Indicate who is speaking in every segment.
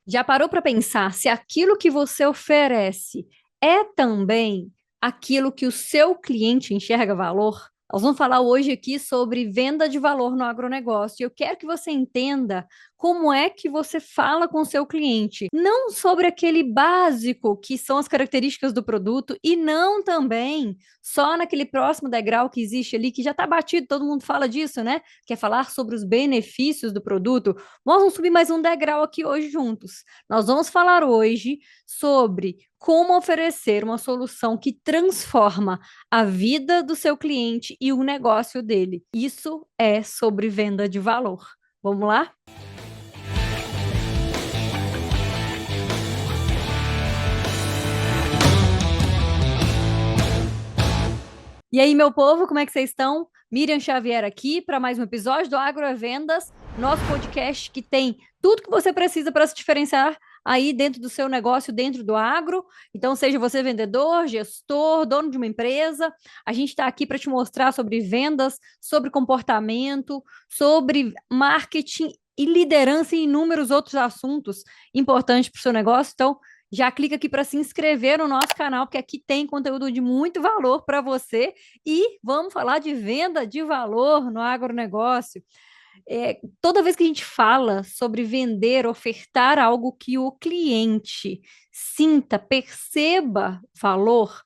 Speaker 1: Já parou para pensar se aquilo que você oferece é também aquilo que o seu cliente enxerga valor? Nós vamos falar hoje aqui sobre venda de valor no agronegócio. E eu quero que você entenda como é que você fala com o seu cliente, não sobre aquele básico que são as características do produto e não também só naquele próximo degrau que existe ali, que já está batido, todo mundo fala disso, né? Quer falar sobre os benefícios do produto. Nós vamos subir mais um degrau aqui hoje juntos. Nós vamos falar hoje sobre como oferecer uma solução que transforma a vida do seu cliente e o negócio dele. Isso é sobre venda de valor. Vamos lá? E aí, meu povo, como é que vocês estão? Miriam Xavier aqui para mais um episódio do Agro é Vendas, nosso podcast que tem tudo que você precisa para se diferenciar aí dentro do seu negócio, dentro do agro. Então, seja você vendedor, gestor, dono de uma empresa, a gente está aqui para te mostrar sobre vendas, sobre comportamento, sobre marketing e liderança e inúmeros outros assuntos importantes para o seu negócio. Então, já clica aqui para se inscrever no nosso canal, porque aqui tem conteúdo de muito valor para você. E vamos falar de venda de valor no agronegócio. Toda vez que a gente fala sobre vender, ofertar algo que o cliente sinta, perceba valor,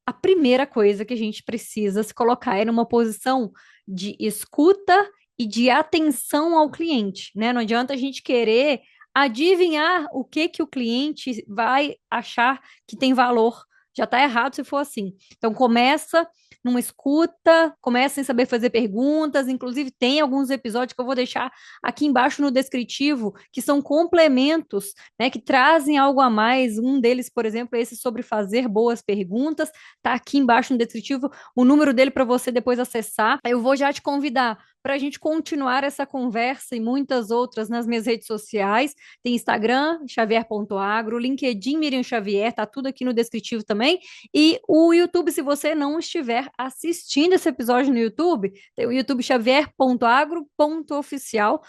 Speaker 1: a primeira coisa que a gente precisa se colocar é numa posição de escuta e de atenção ao cliente, né? Não adianta a gente querer adivinhar o que que o cliente vai achar que tem valor. Já está errado se for assim. Então começa numa escuta, começa em saber fazer perguntas, inclusive tem alguns episódios que eu vou deixar aqui embaixo no descritivo, que são complementos, né, que trazem algo a mais. Um deles, por exemplo, é esse sobre fazer boas perguntas. Tá aqui embaixo no descritivo o número dele para você depois acessar. Eu vou já te convidar para a gente continuar essa conversa e muitas outras nas minhas redes sociais. Tem Instagram, xavier.agro, LinkedIn, Miriam Xavier, tá tudo aqui no descritivo também. E o YouTube, se você não estiver assistindo esse episódio no YouTube, tem o YouTube xavier.agro.oficial.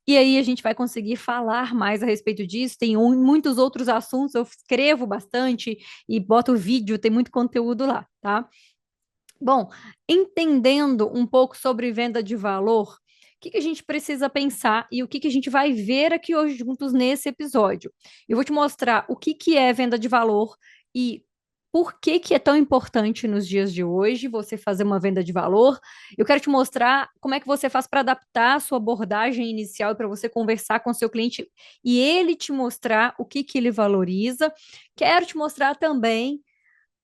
Speaker 1: E aí a gente vai conseguir falar mais a respeito disso. Tem muitos outros assuntos, eu escrevo bastante e boto vídeo, tem muito conteúdo lá, tá? Bom, entendendo um pouco sobre venda de valor, o que que a gente precisa pensar e o que que a gente vai ver aqui hoje juntos nesse episódio? Eu vou te mostrar o que que é venda de valor e por que que é tão importante nos dias de hoje você fazer uma venda de valor. Eu quero te mostrar como é que você faz para adaptar a sua abordagem inicial para você conversar com o seu cliente e ele te mostrar o que que ele valoriza. Quero te mostrar também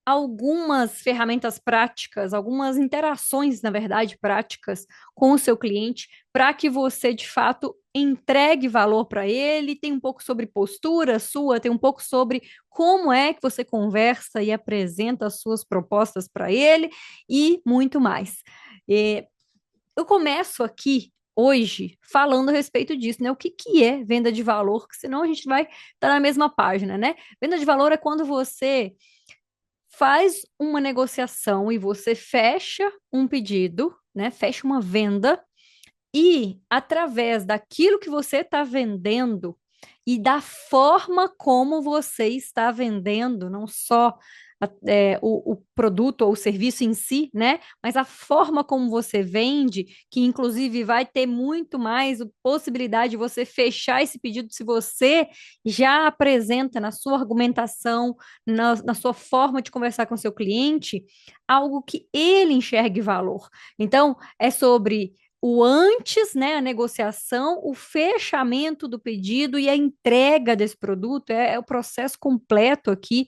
Speaker 1: algumas ferramentas práticas, algumas interações, na verdade, práticas com o seu cliente, para que você, de fato, entregue valor para ele. Tem um pouco sobre postura sua, tem um pouco sobre como é que você conversa e apresenta as suas propostas para ele e muito mais. Eu começo aqui hoje falando a respeito disso, né? O que que é venda de valor? Que senão a gente vai estar na mesma página, né? Venda de valor é quando você faz uma negociação e você fecha um pedido, né? Fecha uma venda e através daquilo que você está vendendo e da forma como você está vendendo, não só o produto ou o serviço em si, né? Mas a forma como você vende, que inclusive vai ter muito mais possibilidade de você fechar esse pedido se você já apresenta na sua argumentação, na sua forma de conversar com o seu cliente, algo que ele enxergue valor. Então, é sobre o antes, né, a negociação, o fechamento do pedido e a entrega desse produto é o processo completo aqui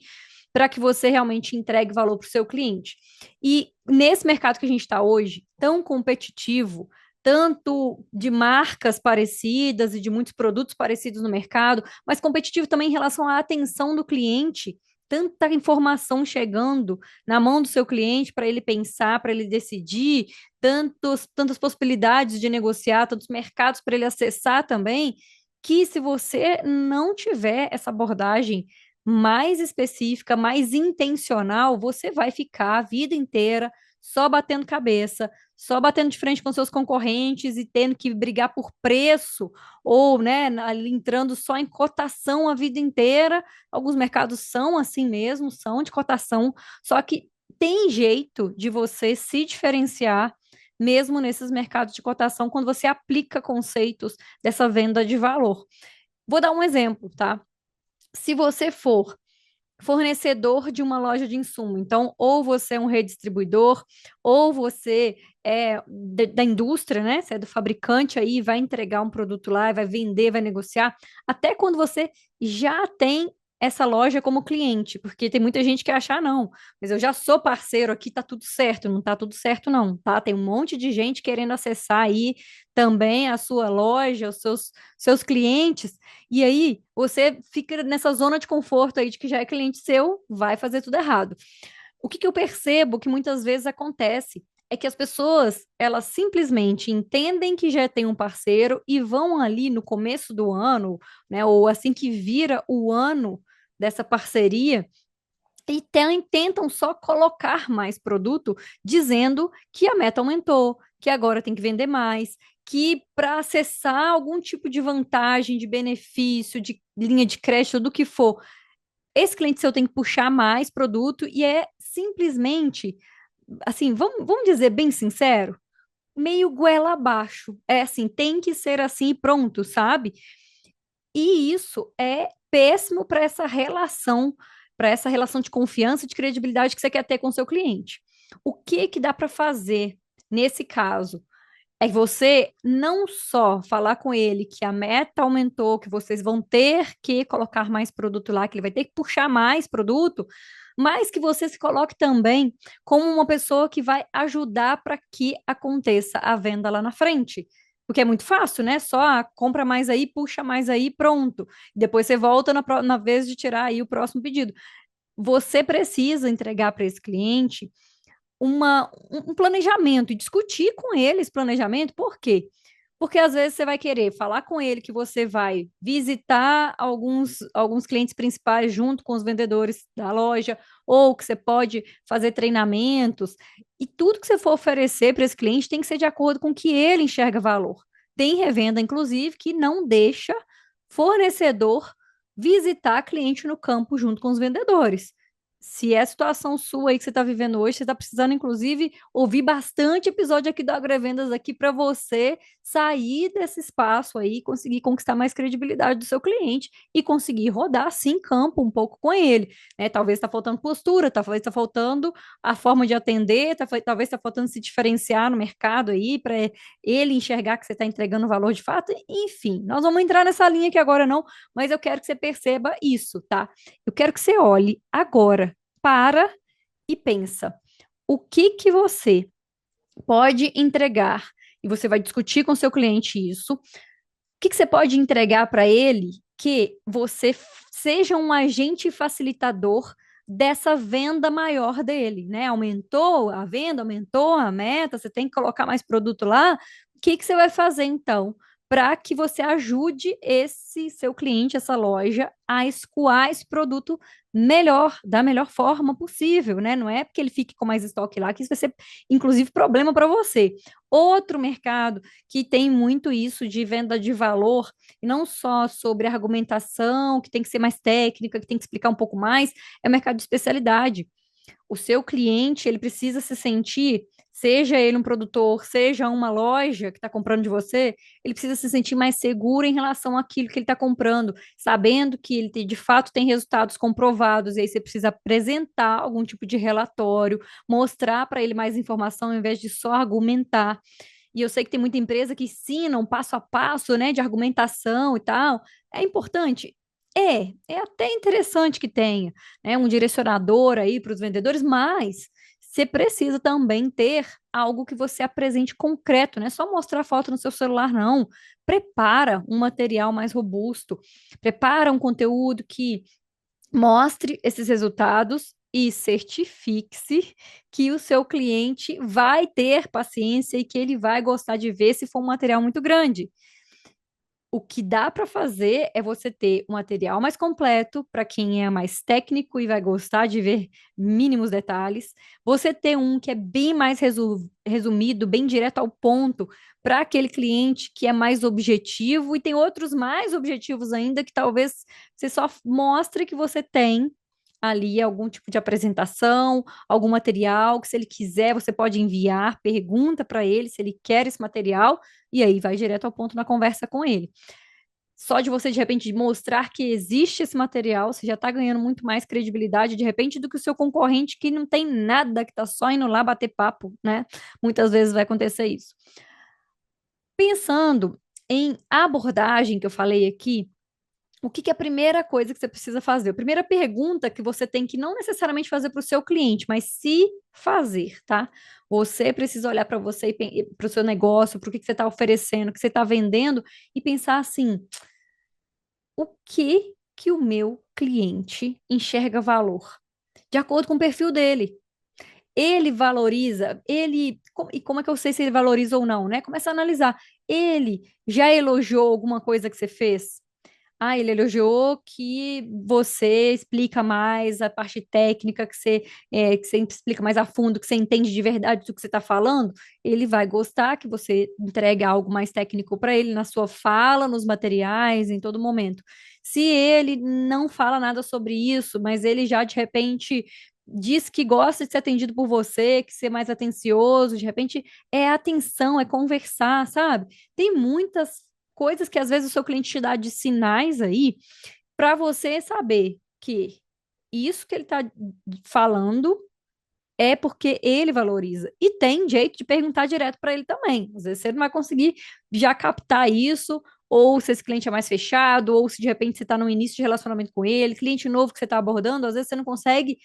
Speaker 1: para que você realmente entregue valor para o seu cliente. E nesse mercado que a gente está hoje, tão competitivo, tanto de marcas parecidas e de muitos produtos parecidos no mercado, mas competitivo também em relação à atenção do cliente, tanta informação chegando na mão do seu cliente para ele pensar, para ele decidir, tantas possibilidades de negociar, tantos mercados para ele acessar também, que se você não tiver essa abordagem mais específica, mais intencional, você vai ficar a vida inteira só batendo cabeça, só batendo de frente com seus concorrentes e tendo que brigar por preço, ou, né, ali entrando só em cotação a vida inteira. Alguns mercados são assim mesmo, são de cotação, só que tem jeito de você se diferenciar mesmo nesses mercados de cotação quando você aplica conceitos dessa venda de valor. Vou dar um exemplo, tá? Se você for fornecedor de uma loja de insumo. Então, ou você é um redistribuidor, ou você é da indústria, né? Você é do fabricante aí, vai entregar um produto lá, vai vender, vai negociar, até quando você já tem essa loja como cliente, porque tem muita gente que acha, ah, não, mas eu já sou parceiro aqui, tá tudo certo, não tá tudo certo não, tá? Tem um monte de gente querendo acessar aí também a sua loja, os seus clientes, e aí você fica nessa zona de conforto aí de que já é cliente seu, vai fazer tudo errado. O que eu percebo que muitas vezes acontece é que as pessoas, elas simplesmente entendem que já tem um parceiro e vão ali no começo do ano, né, ou assim que vira o ano dessa parceria, e tentam só colocar mais produto, dizendo que a meta aumentou, que agora tem que vender mais, que para acessar algum tipo de vantagem, de benefício, de linha de crédito, do que for, esse cliente seu tem que puxar mais produto e é simplesmente, assim, vamos dizer bem sincero, meio goela abaixo. É assim, tem que ser assim e pronto, sabe? E isso é péssimo para essa relação de confiança e de credibilidade que você quer ter com o seu cliente. O que que dá para fazer nesse caso? É você não só falar com ele que a meta aumentou, que vocês vão ter que colocar mais produto lá, que ele vai ter que puxar mais produto, mas que você se coloque também como uma pessoa que vai ajudar para que aconteça a venda lá na frente. Porque é muito fácil, né? Só compra mais aí, puxa mais aí, pronto. Depois você volta na vez de tirar aí o próximo pedido. Você precisa entregar para esse cliente um planejamento e discutir com ele esse planejamento. Por quê? Porque às vezes você vai querer falar com ele que você vai visitar alguns clientes principais junto com os vendedores da loja, ou que você pode fazer treinamentos, e tudo que você for oferecer para esse cliente tem que ser de acordo com o que ele enxerga valor. Tem revenda, inclusive, que não deixa fornecedor visitar cliente no campo junto com os vendedores. Se é a situação sua aí que você está vivendo hoje, você está precisando, inclusive, ouvir bastante episódio aqui do Agrovendas aqui para você sair desse espaço aí, conseguir conquistar mais credibilidade do seu cliente e conseguir rodar assim em campo um pouco com ele, né? Talvez está faltando postura, talvez está faltando a forma de atender, talvez está faltando se diferenciar no mercado aí para ele enxergar que você está entregando valor de fato. Enfim, nós vamos entrar nessa linha aqui agora não, mas eu quero que você perceba isso, tá? Eu quero que você olhe agora para e pensa, o que que você pode entregar? E você vai discutir com seu cliente isso. O que que você pode entregar para ele que você seja um agente facilitador dessa venda maior dele, né? Aumentou a venda, aumentou a meta, você tem que colocar mais produto lá. O que que você vai fazer então para que você ajude esse seu cliente, essa loja, a escoar esse produto melhor, da melhor forma possível, né? Não é porque ele fique com mais estoque lá que isso vai ser, inclusive, problema para você. Outro mercado que tem muito isso de venda de valor, e não só sobre argumentação, que tem que ser mais técnica, que tem que explicar um pouco mais, é o mercado de especialidade. O seu cliente, ele precisa se sentir, seja ele um produtor, seja uma loja que está comprando de você, ele precisa se sentir mais seguro em relação àquilo que ele está comprando, sabendo que ele de fato tem resultados comprovados, e aí você precisa apresentar algum tipo de relatório, mostrar para ele mais informação, ao invés de só argumentar. E eu sei que tem muita empresa que ensina um passo a passo, né, de argumentação e tal. É importante? É até interessante que tenha, né, um direcionador aí para os vendedores, mas você precisa também ter algo que você apresente concreto, não é só mostrar foto no seu celular, não. Prepara um material mais robusto, prepara um conteúdo que mostre esses resultados e certifique-se que o seu cliente vai ter paciência e que ele vai gostar de ver se for um material muito grande. o que dá para fazer é você ter um material mais completo para quem é mais técnico e vai gostar de ver mínimos detalhes. Você ter um que é bem mais resumido, bem direto ao ponto, para aquele cliente que é mais objetivo, e tem outros mais objetivos ainda que talvez você só mostre que você tem ali algum tipo de apresentação, algum material que, se ele quiser, você pode enviar, pergunta para ele se ele quer esse material, e aí vai direto ao ponto na conversa com ele. Só de você, de repente, mostrar que existe esse material, você já está ganhando muito mais credibilidade, de repente, do que o seu concorrente que não tem nada, que está só indo lá bater papo, né? Muitas vezes vai acontecer isso. Pensando em abordagem que eu falei aqui, o que que é a primeira coisa que você precisa fazer? A primeira pergunta que você tem que não necessariamente fazer para o seu cliente, mas se fazer, tá? Você precisa olhar para você e para o seu negócio, para o que você está oferecendo, o que você está vendendo, e pensar assim: o que que o meu cliente enxerga valor? De acordo com o perfil dele. Ele valoriza, e como é que eu sei se ele valoriza ou não, né? Começa a analisar. Ele já elogiou alguma coisa que você fez? Ah, ele elogiou que você explica mais a parte técnica, que você explica mais a fundo, que você entende de verdade do que você está falando. Ele vai gostar que você entregue algo mais técnico para ele na sua fala, nos materiais, em todo momento. Se ele não fala nada sobre isso, mas ele já de repente diz que gosta de ser atendido por você, que ser mais atencioso, de repente é atenção, é conversar, sabe? Tem muitas coisas que às vezes o seu cliente te dá de sinais aí para você saber que isso que ele está falando é porque ele valoriza. E tem jeito de perguntar direto para ele também. Às vezes você não vai conseguir já captar isso, ou se esse cliente é mais fechado, ou se de repente você está no início de relacionamento com ele, cliente novo que você está abordando, às vezes você não consegue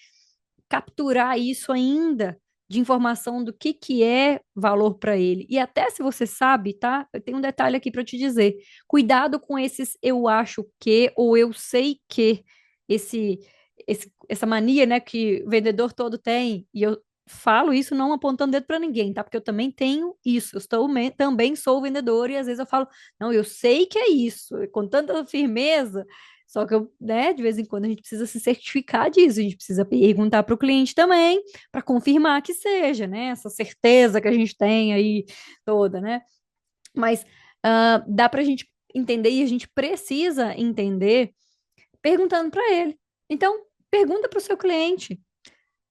Speaker 1: capturar isso ainda de informação do que é valor para ele. E até se você sabe, tá? Eu tenho um detalhe aqui para te dizer. Cuidado com esses eu acho que ou eu sei que esse, essa mania, né, que o vendedor todo tem. E eu falo isso não apontando dedo para ninguém, tá? Porque eu também tenho isso. Também sou vendedor e às vezes eu falo, não, eu sei que é isso, com tanta firmeza. Só que eu, né, de vez em quando a gente precisa se certificar disso, a gente precisa perguntar para o cliente também, para confirmar que seja, né? Essa certeza que a gente tem aí toda, né? Mas dá para a gente entender e a gente precisa entender perguntando para ele. Então, pergunta para o seu cliente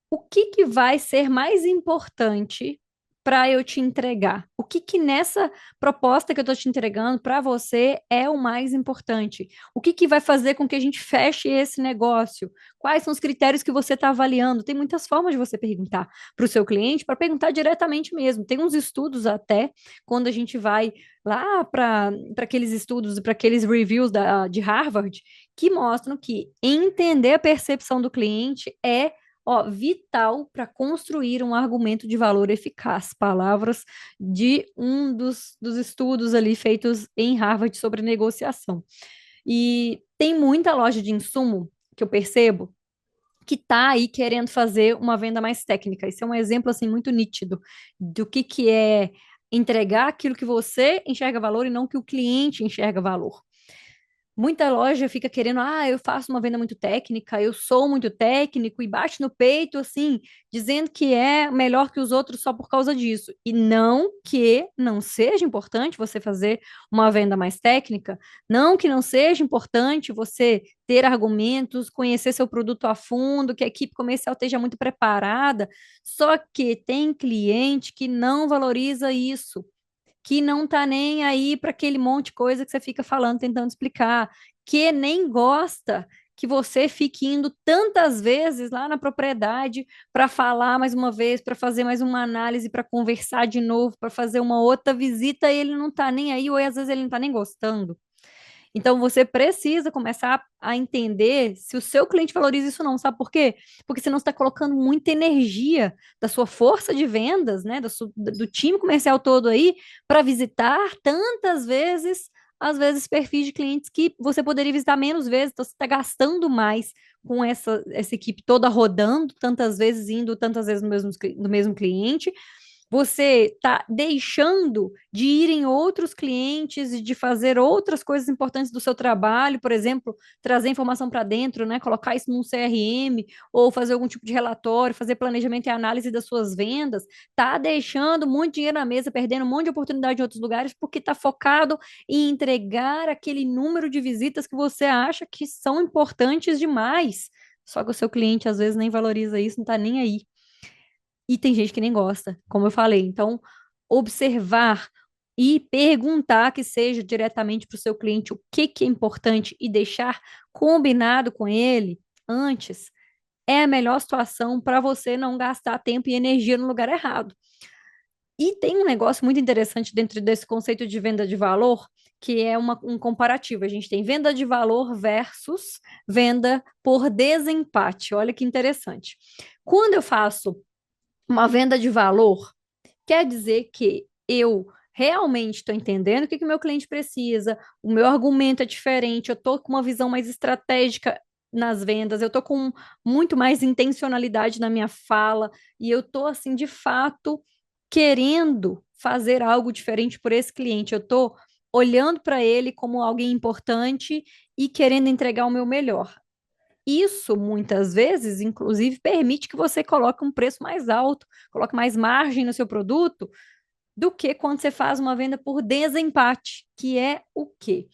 Speaker 1: o que que vai ser mais importante para eu te entregar? O que que nessa proposta que eu estou te entregando para você é o mais importante? O que que vai fazer com que a gente feche esse negócio? Quais são os critérios que você está avaliando? Tem muitas formas de você perguntar para o seu cliente, para perguntar diretamente mesmo. Tem uns estudos até, quando a gente vai lá para aqueles estudos, para aqueles reviews de Harvard, que mostram que entender a percepção do cliente é, ó, vital para construir um argumento de valor eficaz. Palavras de um dos estudos ali feitos em Harvard sobre negociação. E tem muita loja de insumo que eu percebo que está aí querendo fazer uma venda mais técnica. Isso é um exemplo assim muito nítido do que é entregar aquilo que você enxerga valor e não que o cliente enxerga valor. Muita loja fica querendo, eu faço uma venda muito técnica, eu sou muito técnico e bate no peito, assim, dizendo que é melhor que os outros só por causa disso. E não que não seja importante você fazer uma venda mais técnica, não que não seja importante você ter argumentos, conhecer seu produto a fundo, que a equipe comercial esteja muito preparada, só que tem cliente que não valoriza isso, que não tá nem aí para aquele monte de coisa que você fica falando, tentando explicar, que nem gosta que você fique indo tantas vezes lá na propriedade para falar mais uma vez, para fazer mais uma análise, para conversar de novo, para fazer uma outra visita, e ele não tá nem aí, ou às vezes ele não tá nem gostando. Então você precisa começar a entender se o seu cliente valoriza isso ou não, sabe por quê? Porque senão você está colocando muita energia da sua força de vendas, né, do time comercial todo aí, para visitar tantas vezes, às vezes, perfis de clientes que você poderia visitar menos vezes, então você está gastando mais com essa equipe toda rodando tantas vezes, indo tantas vezes no mesmo cliente, Você está deixando de ir em outros clientes e de fazer outras coisas importantes do seu trabalho, por exemplo, trazer informação para dentro, né? Colocar isso num CRM ou fazer algum tipo de relatório, fazer planejamento e análise das suas vendas, tá deixando muito dinheiro na mesa, perdendo um monte de oportunidade em outros lugares porque está focado em entregar aquele número de visitas que você acha que são importantes demais. Só que o seu cliente às vezes nem valoriza isso, não está nem aí. E tem gente que nem gosta, como eu falei. Então, observar e perguntar que seja diretamente para o seu cliente o que que é importante e deixar combinado com ele antes é a melhor situação para você não gastar tempo e energia no lugar errado. E tem um negócio muito interessante dentro desse conceito de venda de valor, que é um comparativo. A gente tem venda de valor versus venda por desempate. Olha que interessante. Quando eu faço uma venda de valor, quer dizer que eu realmente estou entendendo o que que o meu cliente precisa, o meu argumento é diferente, eu estou com uma visão mais estratégica nas vendas, eu estou com muito mais intencionalidade na minha fala e eu estou, assim, de fato, querendo fazer algo diferente por esse cliente. Eu estou olhando para ele como alguém importante e querendo entregar o meu melhor. Isso, muitas vezes, inclusive, permite que você coloque um preço mais alto, coloque mais margem no seu produto, do que quando você faz uma venda por desempate, que é o quê?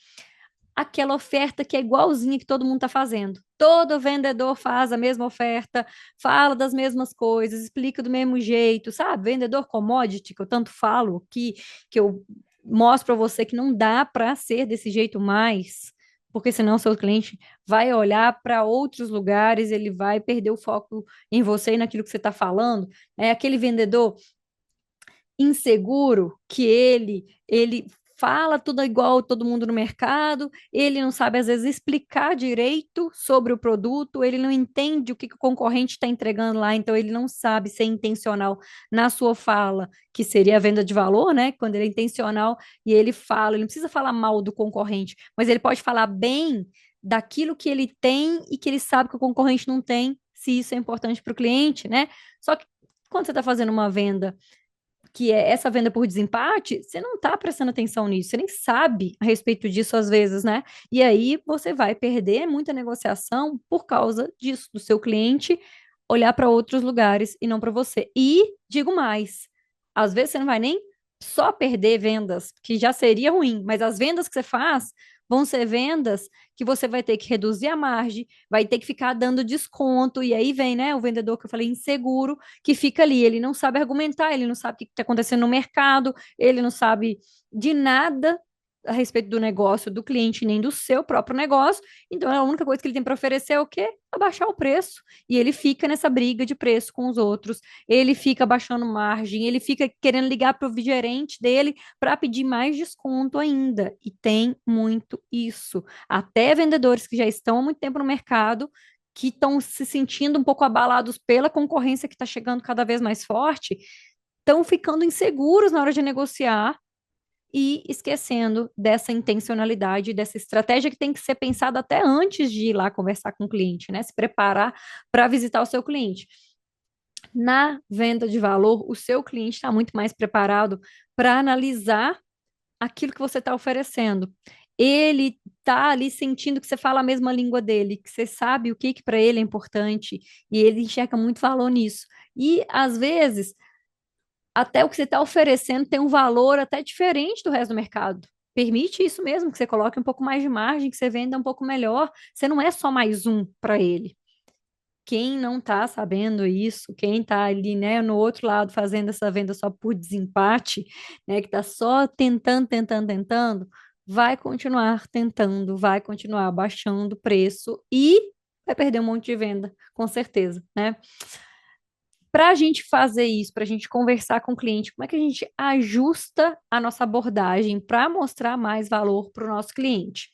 Speaker 1: Aquela oferta que é igualzinha que todo mundo está fazendo. Todo vendedor faz a mesma oferta, fala das mesmas coisas, explica do mesmo jeito, sabe? Vendedor commodity, que eu tanto falo, que eu mostro para você que não dá para ser desse jeito mais, porque senão seu cliente vai olhar para outros lugares, ele vai perder o foco em você e naquilo que você está falando. É aquele vendedor inseguro que ele fala tudo igual todo mundo no mercado, ele não sabe às vezes explicar direito sobre o produto, ele não entende o que que o concorrente está entregando lá, então ele não sabe ser intencional na sua fala, que seria a venda de valor, né? Quando ele é intencional e ele fala, ele não precisa falar mal do concorrente, mas ele pode falar bem daquilo que ele tem e que ele sabe que o concorrente não tem, se isso é importante para o cliente, né? Só que quando você está fazendo uma venda que é essa venda por desempate, você não está prestando atenção nisso, você nem sabe a respeito disso às vezes, né? E aí você vai perder muita negociação por causa disso, do seu cliente olhar para outros lugares e não para você. E digo mais, às vezes você não vai nem só perder vendas, que já seria ruim, mas as vendas que você faz vão ser vendas que você vai ter que reduzir a margem, vai ter que ficar dando desconto, e aí vem, né, o vendedor que eu falei inseguro, que fica ali, ele não sabe argumentar, ele não sabe o que está acontecendo no mercado, ele não sabe de nada a respeito do negócio do cliente, nem do seu próprio negócio. Então, a única coisa que ele tem para oferecer é o quê? Abaixar o preço. E ele fica nessa briga de preço com os outros, ele fica baixando margem, ele fica querendo ligar para o gerente dele para pedir mais desconto ainda. E tem muito isso. Até vendedores que já estão há muito tempo no mercado que estão se sentindo um pouco abalados pela concorrência que está chegando cada vez mais forte, estão ficando inseguros na hora de negociar e esquecendo dessa intencionalidade, dessa estratégia que tem que ser pensada até antes de ir lá conversar com o cliente, né? Se preparar para visitar o seu cliente. Na venda de valor, o seu cliente está muito mais preparado para analisar aquilo que você está oferecendo. Ele está ali sentindo que você fala a mesma língua dele, que você sabe o que, que para ele é importante, e ele enxerga muito valor nisso. E, às vezes, até o que você está oferecendo tem um valor até diferente do resto do mercado. Permite isso mesmo, que você coloque um pouco mais de margem, que você venda um pouco melhor. Você não é só mais um para ele. Quem não está sabendo isso, quem está ali, né, no outro lado fazendo essa venda só por desempate, né, que está só tentando, vai continuar tentando, vai continuar baixando o preço e vai perder um monte de venda, com certeza, né? Para a gente fazer isso, para a gente conversar com o cliente, como é que a gente ajusta a nossa abordagem para mostrar mais valor para o nosso cliente?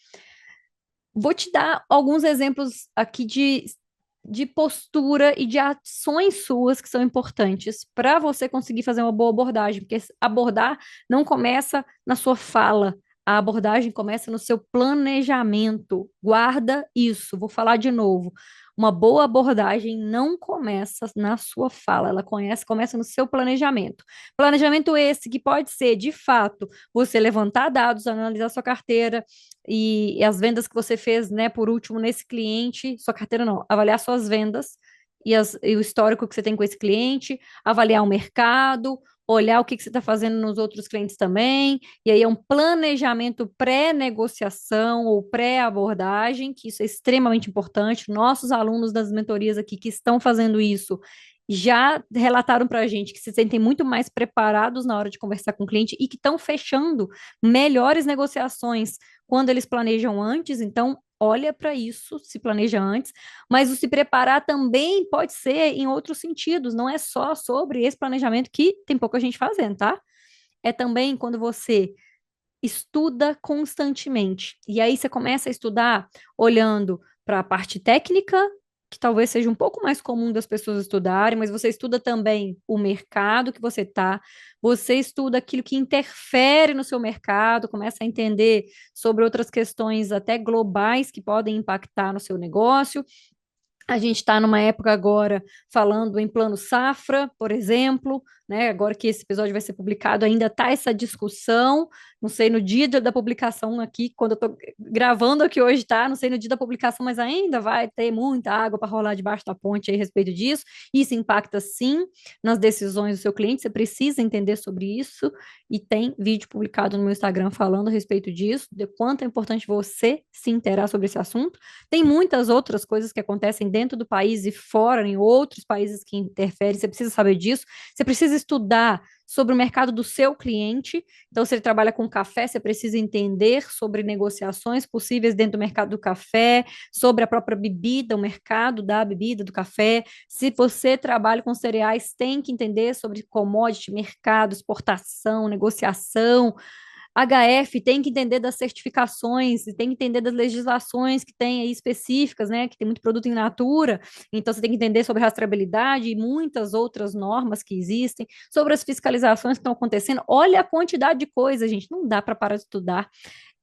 Speaker 1: Vou te dar alguns exemplos aqui de postura e de ações suas que são importantes para você conseguir fazer uma boa abordagem, porque abordar não começa na sua fala, A abordagem começa no seu planejamento. Guarda isso. Vou falar de novo. Uma boa abordagem não começa na sua fala, ela começa no seu planejamento. Planejamento esse que pode ser, de fato, você levantar dados, analisar sua carteira e as vendas que você fez, né, por último, nesse cliente, sua carteira não, avaliar suas vendas e o histórico que você tem com esse cliente, avaliar o mercado, olhar o que você está fazendo nos outros clientes também, e aí é um planejamento pré-negociação ou pré-abordagem, que isso é extremamente importante. Nossos alunos das mentorias aqui que estão fazendo isso já relataram para a gente que se sentem muito mais preparados na hora de conversar com o cliente e que estão fechando melhores negociações quando eles planejam antes. Então, olha para isso, se planeja antes, mas o se preparar também pode ser em outros sentidos, não é só sobre esse planejamento que tem pouca gente fazendo, tá? É também quando você estuda constantemente. E aí você começa a estudar olhando para a parte técnica, que talvez seja um pouco mais comum das pessoas estudarem, mas você estuda também o mercado que você está, você estuda aquilo que interfere no seu mercado, começa a entender sobre outras questões até globais que podem impactar no seu negócio. A gente está numa época agora falando em plano safra, por exemplo, né? Agora que esse episódio vai ser publicado, ainda está essa discussão. Não sei no dia da publicação aqui, quando eu estou gravando aqui hoje, tá? Não sei no dia da publicação, mas ainda vai ter muita água para rolar debaixo da ponte aí a respeito disso. Isso impacta sim nas decisões do seu cliente. Você precisa entender sobre isso. E tem vídeo publicado no meu Instagram falando a respeito disso, de quanto é importante você se interar sobre esse assunto. Tem muitas outras coisas que acontecem dentro do país e fora, em outros países que interferem. Você precisa saber disso. Você precisa estudar sobre o mercado do seu cliente. Então, se ele trabalha com café, você precisa entender sobre negociações possíveis dentro do mercado do café, sobre a própria bebida, o mercado da bebida, do café. Se você trabalha com cereais, tem que entender sobre commodity, mercado, exportação, negociação. HF tem que entender das certificações, tem que entender das legislações que tem aí específicas, né? Que tem muito produto in natura, então você tem que entender sobre rastreabilidade e muitas outras normas que existem, sobre as fiscalizações que estão acontecendo. Olha a quantidade de coisa, gente, não dá para parar de estudar.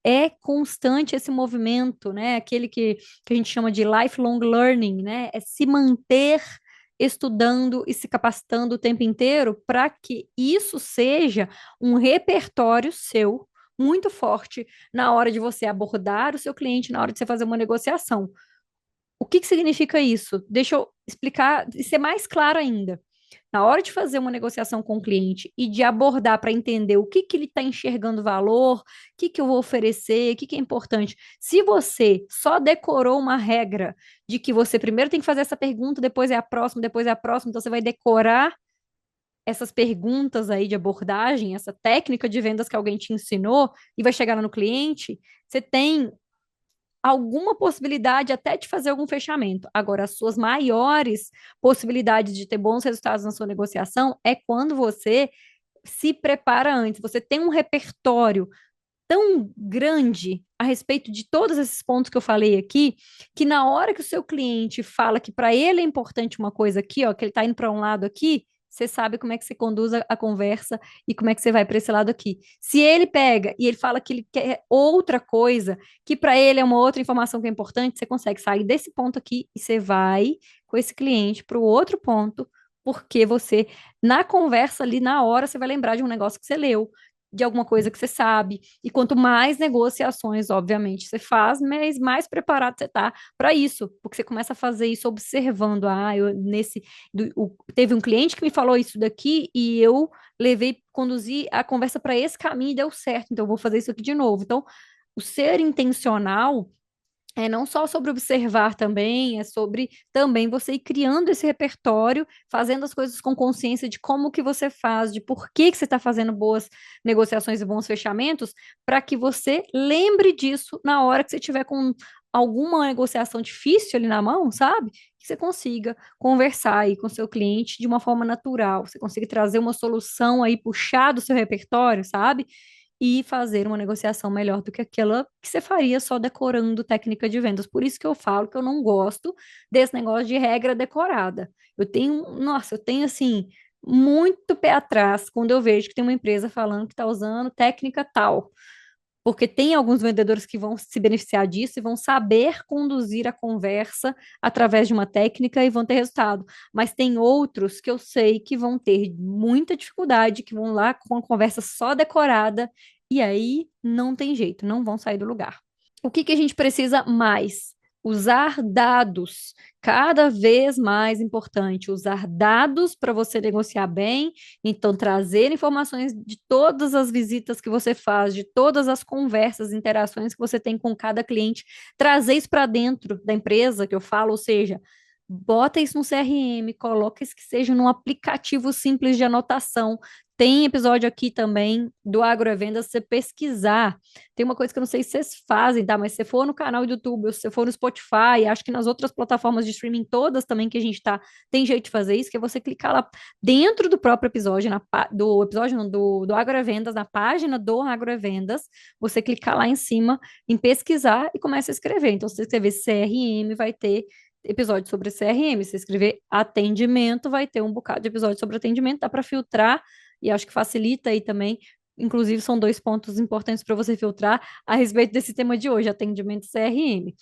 Speaker 1: É constante esse movimento, né? Aquele que a gente chama de lifelong learning, né? É se manter estudando e se capacitando o tempo inteiro para que isso seja um repertório seu muito forte na hora de você abordar o seu cliente, na hora de você fazer uma negociação. O que que significa isso? Deixa eu explicar e ser mais claro ainda. Na hora de fazer uma negociação com o cliente e de abordar para entender o que que ele está enxergando valor, o que que eu vou oferecer, o que que é importante. Se você só decorou uma regra de que você primeiro tem que fazer essa pergunta, depois é a próxima, então você vai decorar essas perguntas aí de abordagem, essa técnica de vendas que alguém te ensinou e vai chegar lá no cliente, você tem alguma possibilidade até de fazer algum fechamento. Agora, as suas maiores possibilidades de ter bons resultados na sua negociação é quando você se prepara antes, você tem um repertório tão grande a respeito de todos esses pontos que eu falei aqui, que na hora que o seu cliente fala que para ele é importante uma coisa aqui, ó, que ele está indo para um lado aqui, você sabe como é que você conduz a conversa e como é que você vai para esse lado aqui. Se ele pega e ele fala que ele quer outra coisa, que para ele é uma outra informação que é importante, você consegue sair desse ponto aqui e você vai com esse cliente para o outro ponto, porque você, na conversa ali, na hora, você vai lembrar de um negócio que você leu, de alguma coisa que você sabe. E quanto mais negociações, obviamente, você faz, mais preparado você está para isso, porque você começa a fazer isso observando. Ah, teve um cliente que me falou isso daqui e eu conduzi a conversa para esse caminho e deu certo, então eu vou fazer isso aqui de novo. Então, o ser intencional é não só sobre observar também, é sobre também você ir criando esse repertório, fazendo as coisas com consciência de como que você faz, de por que que você está fazendo boas negociações e bons fechamentos, para que você lembre disso na hora que você tiver com alguma negociação difícil ali na mão, sabe? Que você consiga conversar aí com o seu cliente de uma forma natural, você consiga trazer uma solução aí, puxar do seu repertório, sabe? E fazer uma negociação melhor do que aquela que você faria só decorando técnica de vendas. Por isso que eu falo que eu não gosto desse negócio de regra decorada. Eu tenho assim muito pé atrás quando eu vejo que tem uma empresa falando que está usando técnica tal. porque tem alguns vendedores que vão se beneficiar disso e vão saber conduzir a conversa através de uma técnica e vão ter resultado. Mas tem outros que eu sei que vão ter muita dificuldade, que vão lá com a conversa só decorada, e aí não tem jeito, não vão sair do lugar. O que que a gente precisa mais? Usar dados, cada vez mais importante, usar dados para você negociar bem, então trazer informações de todas as visitas que você faz, de todas as conversas, interações que você tem com cada cliente, trazer isso para dentro da empresa que eu falo, ou seja, bota isso no CRM, coloca isso que seja num aplicativo simples de anotação. Tem episódio aqui também do Agrovendas, você pesquisar. Tem uma coisa que eu não sei se vocês fazem, tá? Mas se você for no canal do YouTube, ou se você for no Spotify, acho que nas outras plataformas de streaming todas também que a gente tá, tem jeito de fazer isso, que é você clicar lá dentro do próprio episódio, do episódio não, do Agrovendas, na página do Agrovendas, você clicar lá em cima em pesquisar e começa a escrever. Então, se você escrever CRM, vai ter episódio sobre CRM. Se você escrever atendimento, vai ter um bocado de episódio sobre atendimento, dá para filtrar e acho que facilita aí também. Inclusive, são dois pontos importantes para você filtrar a respeito desse tema de hoje, atendimento CRM.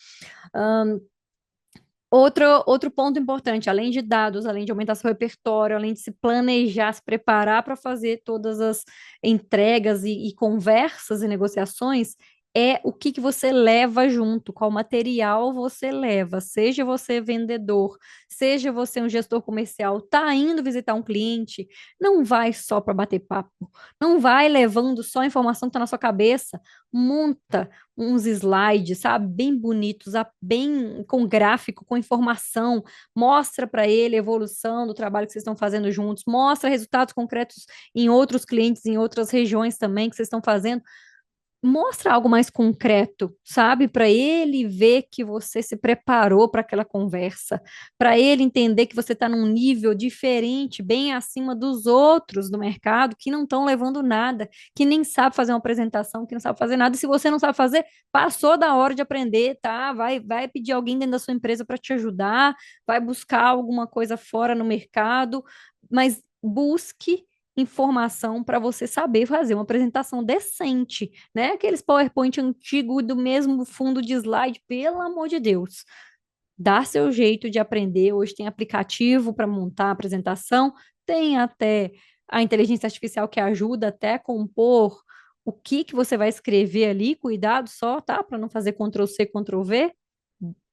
Speaker 1: Outro ponto importante, além de dados, além de aumentar seu repertório, além de se planejar, se preparar para fazer todas as entregas e conversas e negociações, é o que que você leva junto, qual material você leva, seja você vendedor, seja você um gestor comercial, tá indo visitar um cliente, não vai só para bater papo, não vai levando só a informação que está na sua cabeça, monta uns slides, sabe, bem bonitos, bem com gráfico, com informação, mostra para ele a evolução do trabalho que vocês estão fazendo juntos, mostra resultados concretos em outros clientes, em outras regiões também que vocês estão fazendo, mostra algo mais concreto, sabe? Para ele ver que você se preparou para aquela conversa, para ele entender que você está num nível diferente, bem acima dos outros do mercado que não estão levando nada, que nem sabe fazer uma apresentação, que não sabe fazer nada. E se você não sabe fazer, passou da hora de aprender, tá? Vai pedir alguém dentro da sua empresa para te ajudar, vai buscar alguma coisa fora no mercado, mas busque informação para você saber fazer uma apresentação decente, né? Aqueles PowerPoint antigo do mesmo fundo de slide, pelo amor de Deus. Dá seu jeito de aprender. Hoje tem aplicativo para montar a apresentação, tem até a inteligência artificial que ajuda até a compor o que que você vai escrever ali, cuidado só, tá? Para não fazer Ctrl C, Ctrl V.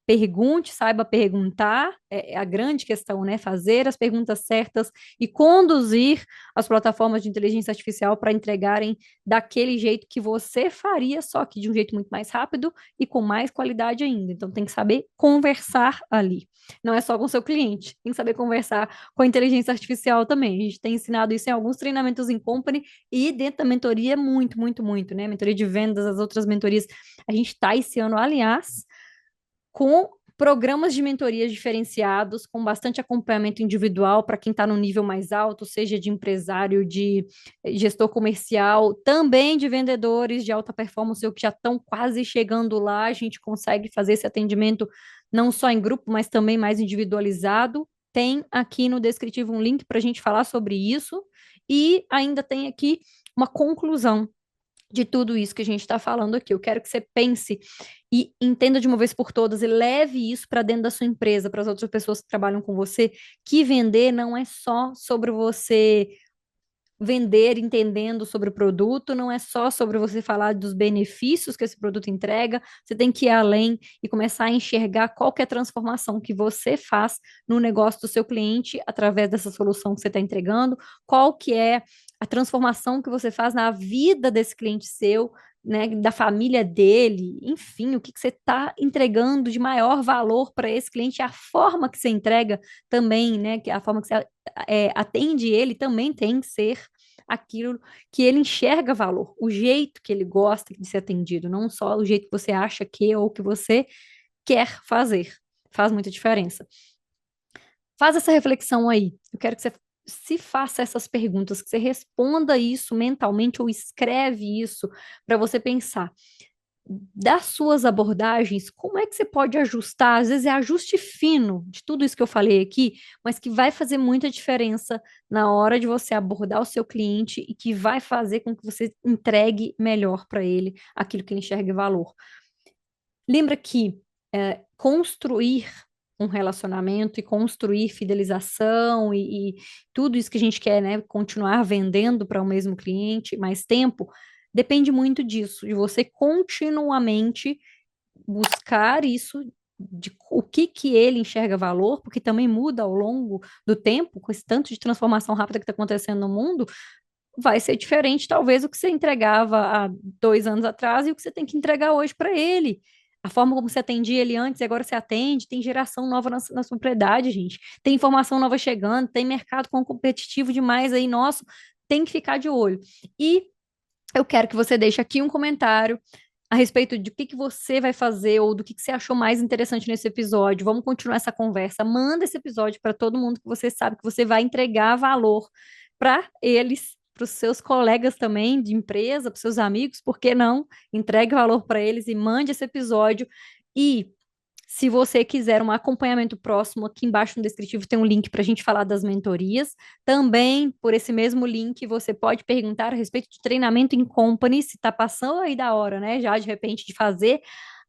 Speaker 1: Pergunte, saiba perguntar, é a grande questão, né? Fazer as perguntas certas e conduzir as plataformas de inteligência artificial para entregarem daquele jeito que você faria, só que de um jeito muito mais rápido e com mais qualidade ainda. Então tem que saber conversar ali. Não é só com o seu cliente, tem que saber conversar com a inteligência artificial também. A gente tem ensinado isso em alguns treinamentos em company e dentro da mentoria muito, muito, muito, né? Mentoria de vendas, as outras mentorias. A gente está esse ano, aliás, com programas de mentorias diferenciados, com bastante acompanhamento individual para quem está no nível mais alto, seja de empresário, de gestor comercial, também de vendedores de alta performance, ou que já estão quase chegando lá. A gente consegue fazer esse atendimento não só em grupo, mas também mais individualizado. Tem aqui no descritivo um link para a gente falar sobre isso. E ainda tem aqui uma conclusão de tudo isso que a gente está falando aqui. Eu quero que você pense e entenda de uma vez por todas e leve isso para dentro da sua empresa, para as outras pessoas que trabalham com você, que vender não é só sobre você vender entendendo sobre o produto, não é só sobre você falar dos benefícios que esse produto entrega, você tem que ir além e começar a enxergar qual que é a transformação que você faz no negócio do seu cliente através dessa solução que você está entregando, qual que é a transformação que você faz na vida desse cliente seu, né, da família dele, enfim, o que que você está entregando de maior valor para esse cliente, a forma que você entrega também, né, que a forma que você atende ele também tem que ser aquilo que ele enxerga valor, o jeito que ele gosta de ser atendido, não só o jeito que você acha que ou que você quer fazer. Faz muita diferença. Faz essa reflexão aí. Eu quero que você se faça essas perguntas, que você responda isso mentalmente ou escreve isso para você pensar. das suas abordagens, como é que você pode ajustar? Às vezes é ajuste fino de tudo isso que eu falei aqui, mas que vai fazer muita diferença na hora de você abordar o seu cliente e que vai fazer com que você entregue melhor para ele aquilo que ele enxerga valor. Lembra que construir um relacionamento e construir fidelização e tudo isso que a gente quer, né, continuar vendendo para o mesmo cliente mais tempo, depende muito disso, de você continuamente buscar isso, de o que que ele enxerga valor, porque também muda ao longo do tempo, com esse tanto de transformação rápida que está acontecendo no mundo, vai ser diferente, talvez, o que você entregava há 2 anos atrás e o que você tem que entregar hoje para ele. A forma como você atendia ele antes e agora você atende, tem geração nova na sua propriedade, gente. Tem informação nova chegando, tem mercado competitivo demais aí, nosso, tem que ficar de olho. E eu quero que você deixe aqui um comentário a respeito de o que que você vai fazer ou do que você achou mais interessante nesse episódio. Vamos continuar essa conversa. Manda esse episódio para todo mundo que você sabe que você vai entregar valor para eles, para os seus colegas também de empresa, para os seus amigos, por que não? Entregue valor para eles e mande esse episódio. E se você quiser um acompanhamento próximo, aqui embaixo no descritivo tem um link para a gente falar das mentorias. Também, por esse mesmo link, você pode perguntar a respeito de treinamento em company, se está passando aí da hora, né? Já de repente de fazer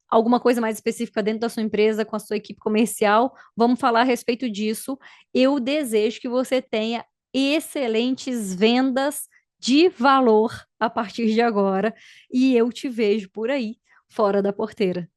Speaker 1: alguma coisa mais específica dentro da sua empresa, com a sua equipe comercial. Vamos falar a respeito disso. Eu desejo que você tenha excelentes vendas de valor a partir de agora. E eu te vejo por aí, fora da porteira.